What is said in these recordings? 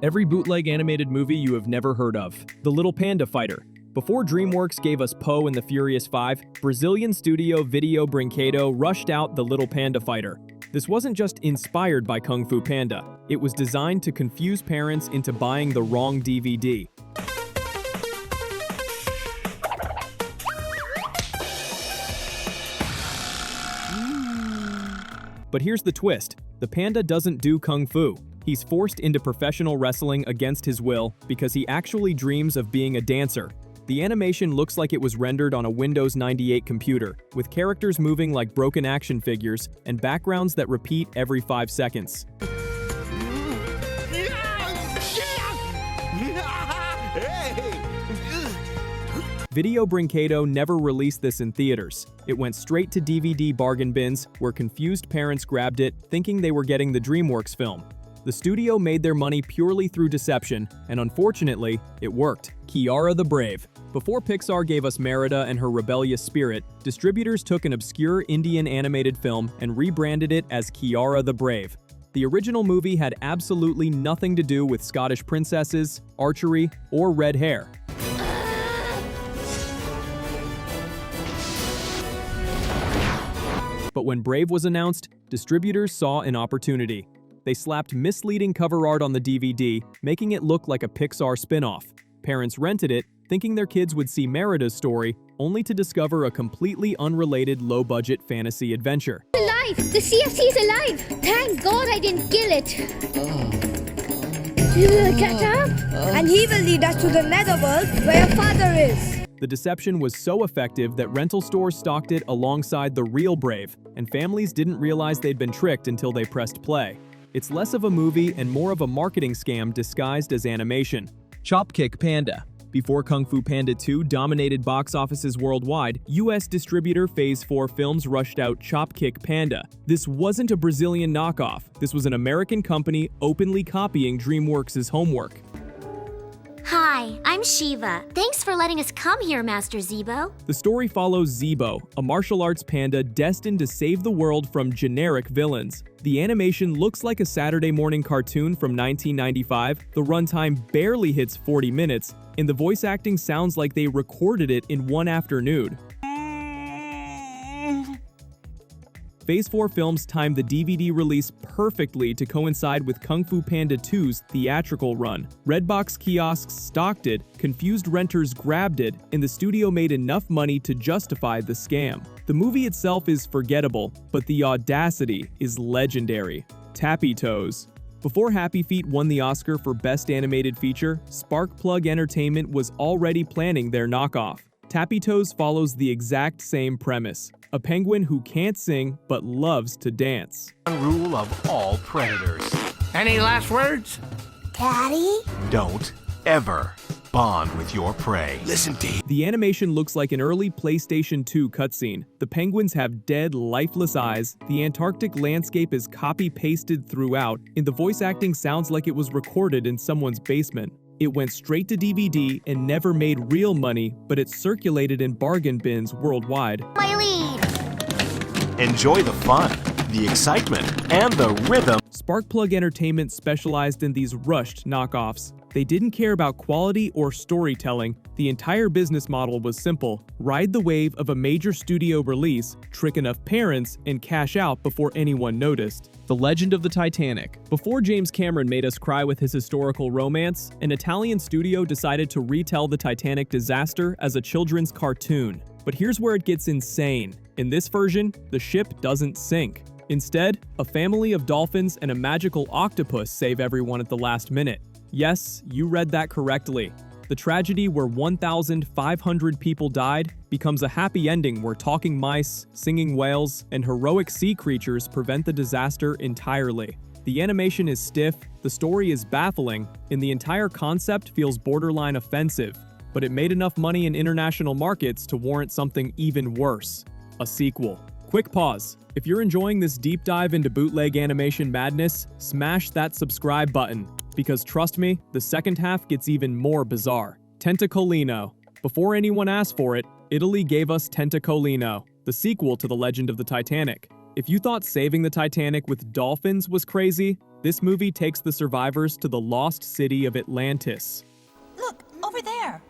Every bootleg animated movie you have never heard of. The Little Panda Fighter. Before DreamWorks gave us Poe and the Furious Five, Brazilian studio Video Brinquedo rushed out The Little Panda Fighter. This wasn't just inspired by Kung Fu Panda. It was designed to confuse parents into buying the wrong DVD. But here's the twist. The panda doesn't do Kung Fu. He's forced into professional wrestling against his will because he actually dreams of being a dancer. The animation looks like it was rendered on a Windows 98 computer, with characters moving like broken action figures and backgrounds that repeat every 5 seconds. Video Brinquedo never released this in theaters. It went straight to DVD bargain bins, where confused parents grabbed it, thinking they were getting the DreamWorks film. The studio made their money purely through deception, and unfortunately, it worked. Kiara the Brave. Before Pixar gave us Merida and her rebellious spirit, distributors took an obscure Indian animated film and rebranded it as Kiara the Brave. The original movie had absolutely nothing to do with Scottish princesses, archery, or red hair. But when Brave was announced, distributors saw an opportunity. They slapped misleading cover art on the DVD, making it look like a Pixar spin-off. Parents rented it, thinking their kids would see Merida's story, only to discover a completely unrelated low-budget fantasy adventure. Alive! The CFC is alive! Thank God I didn't kill it! You will catch up? And he will lead us to the netherworld where your father is. The deception was so effective that rental stores stocked it alongside the real Brave, and families didn't realize they'd been tricked until they pressed play. It's less of a movie and more of a marketing scam disguised as animation. Chopkick Panda. Before Kung Fu Panda 2 dominated box offices worldwide, US distributor Phase 4 Films rushed out Chopkick Panda. This wasn't a Brazilian knockoff. This was an American company openly copying DreamWorks' homework. Hi, I'm Shiva. Thanks for letting us come here, Master Zebo. The story follows Zebo, a martial arts panda destined to save the world from generic villains. The animation looks like a Saturday morning cartoon from 1995, the runtime barely hits 40 minutes, and the voice acting sounds like they recorded it in one afternoon. Phase 4 Films timed the DVD release perfectly to coincide with Kung Fu Panda 2's theatrical run. Redbox kiosks stocked it, confused renters grabbed it, and the studio made enough money to justify the scam. The movie itself is forgettable, but the audacity is legendary. Tappy Toes. Before Happy Feet won the Oscar for Best Animated Feature, Sparkplug Entertainment was already planning their knockoff. Tappy Toes follows the exact same premise. A penguin who can't sing but loves to dance. Rule of all predators. Any last words? Daddy? Don't ever bond with your prey. Listen, Dave. The animation looks like an early PlayStation 2 cutscene. The penguins have dead, lifeless eyes, the Antarctic landscape is copy-pasted throughout, and the voice acting sounds like it was recorded in someone's basement. It went straight to DVD and never made real money, but it circulated in bargain bins worldwide. My lead! Enjoy the fun, the excitement, and the rhythm. Sparkplug Entertainment specialized in these rushed knockoffs. They didn't care about quality or storytelling. The entire business model was simple: ride the wave of a major studio release, trick enough parents, and cash out before anyone noticed. The Legend of the Titanic. Before James Cameron made us cry with his historical romance, an Italian studio decided to retell the Titanic disaster as a children's cartoon. But here's where it gets insane. In this version, the ship doesn't sink. Instead, a family of dolphins and a magical octopus save everyone at the last minute. Yes, you read that correctly. The tragedy where 1,500 people died becomes a happy ending where talking mice, singing whales, and heroic sea creatures prevent the disaster entirely. The animation is stiff, the story is baffling, and the entire concept feels borderline offensive. But it made enough money in international markets to warrant something even worse: a sequel. Quick pause. If you're enjoying this deep dive into bootleg animation madness, smash that subscribe button, because trust me, the second half gets even more bizarre. Tentacolino. Before anyone asked for it, Italy gave us Tentacolino, the sequel to The Legend of the Titanic. If you thought saving the Titanic with dolphins was crazy, this movie takes the survivors to the lost city of Atlantis. Look, over there.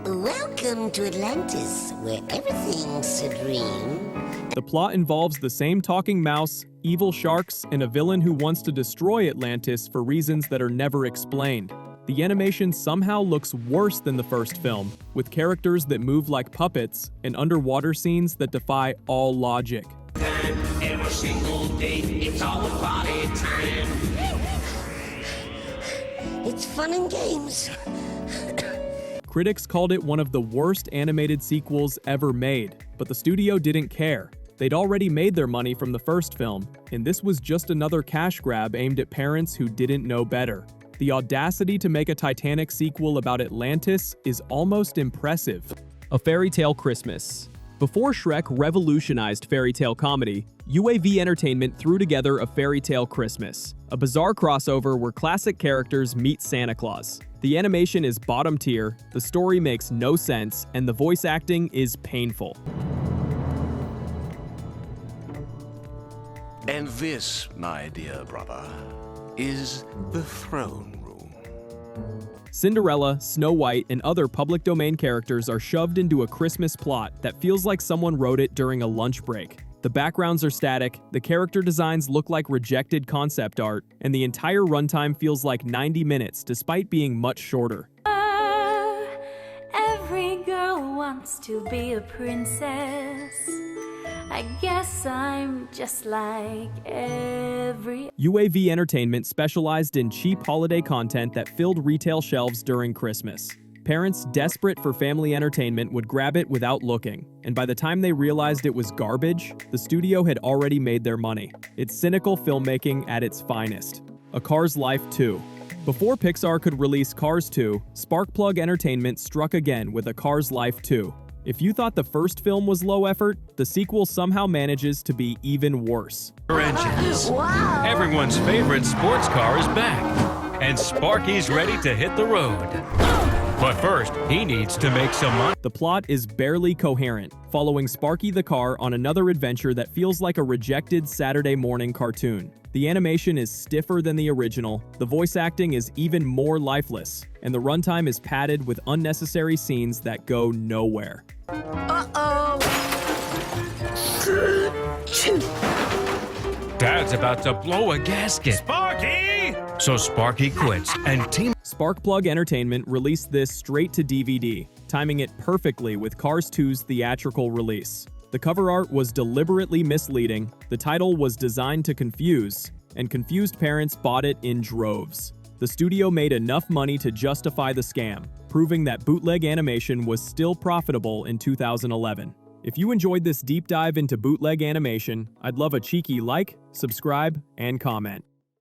Welcome to Atlantis, where everything's a dream. The plot involves the same talking mouse, evil sharks, and a villain who wants to destroy Atlantis for reasons that are never explained. The animation somehow looks worse than the first film, with characters that move like puppets and underwater scenes that defy all logic. Every single day, it's all party time. It's fun and games. Critics called it one of the worst animated sequels ever made, but the studio didn't care. They'd already made their money from the first film, and this was just another cash grab aimed at parents who didn't know better. The audacity to make a Titanic sequel about Atlantis is almost impressive. A Fairy Tale Christmas. Before Shrek revolutionized fairy tale comedy, UAV Entertainment threw together A Fairy Tale Christmas, a bizarre crossover where classic characters meet Santa Claus. The animation is bottom tier, the story makes no sense, and the voice acting is painful. And this, my dear brother, is the throne room. Cinderella, Snow White, and other public domain characters are shoved into a Christmas plot that feels like someone wrote it during a lunch break. The backgrounds are static, the character designs look like rejected concept art, and the entire runtime feels like 90 minutes despite being much shorter. Every girl wants to be a princess. I guess I'm just like every... UAV Entertainment specialized in cheap holiday content that filled retail shelves during Christmas. Parents desperate for family entertainment would grab it without looking, and by the time they realized it was garbage, the studio had already made their money. It's cynical filmmaking at its finest. A Cars Life 2. Before Pixar could release Cars 2, Sparkplug Entertainment struck again with A Cars Life 2. If you thought the first film was low effort, the sequel somehow manages to be even worse. Engines. Wow. Everyone's favorite sports car is back, and Sparky's ready to hit the road. But first, he needs to make some money. The plot is barely coherent, following Sparky the car on another adventure that feels like a rejected Saturday morning cartoon. The animation is stiffer than the original, the voice acting is even more lifeless, and the runtime is padded with unnecessary scenes that go nowhere. Dad's about to blow a gasket. Sparky! So Sparky quits and team. Sparkplug Entertainment released this straight to DVD, timing it perfectly with Cars 2's theatrical release. The cover art was deliberately misleading, the title was designed to confuse, and confused parents bought it in droves. The studio made enough money to justify the scam, proving that bootleg animation was still profitable in 2011. If you enjoyed this deep dive into bootleg animation, I'd love a cheeky like, subscribe, and comment.